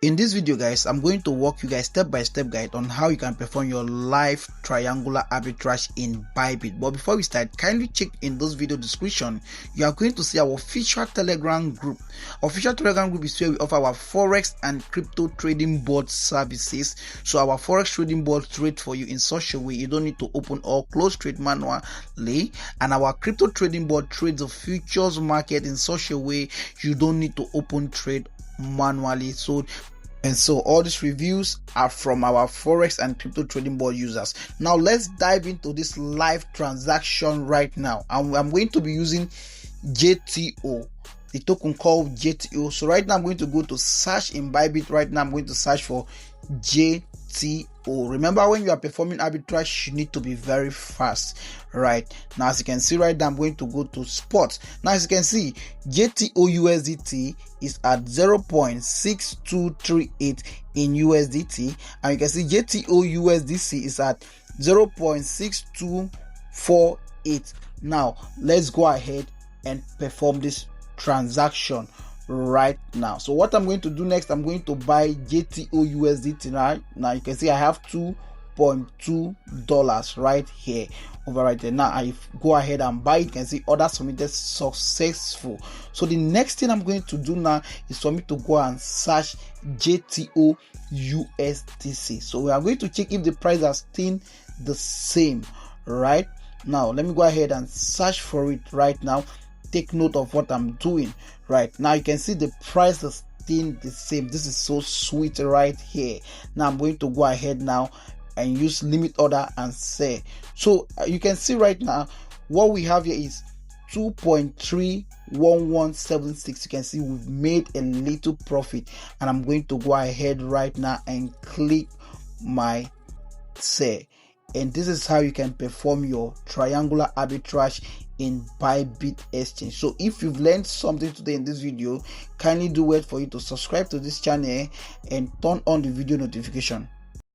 In this video guys, I'm going to walk you guys step-by-step guide on how you can perform your live triangular arbitrage in Bybit. But before we start, kindly check in this video description. You are going to see our official Telegram group. Official Telegram group is where we offer our Forex and crypto trading board services. So our Forex trading board trade for you in such a way you don't need to open or close trade manually, and our crypto trading board trades the futures market in such a way you don't need to open trade manually. So all these reviews are from our Forex and crypto trading board users. Now let's dive into this live transaction right now. I'm going to be using JTO, the token called JTO. So right now I'm going to go to search in Bybit. Right now I'm going to search for JTO. Remember, when you are performing arbitrage, you need to be very fast. Right now, as you can see right now, I'm going to go to spot. Now as you can see, JTO USDT is at 0.6238 in USDT, and you can see JTO USDC is at 0.6248. Now let's go ahead and perform this transaction right now. So what I'm going to do next, I'm going to buy JTO USDT. Now you can see I have $2.2 right here, over right there. Now I go ahead and buy it. You can see order submitted successful. So the next thing I'm going to do now is for me to go and search JTO USDC. So we are going to check if the price are staying the same. Right now, let me go ahead and search for it right now. Take note of what I'm doing. Right now you can see the price is still the same. This is so sweet right here. Now I'm going to go ahead now and use limit order and sell. So you can see right now what we have here is 2.31176. You can see we've made a little profit, and I'm going to go ahead right now and click my sell. And this is how you can perform your triangular arbitrage in Bybit exchange. So if you've learned something today in this video, kindly do wait for you to subscribe to this channel and turn on the video notification.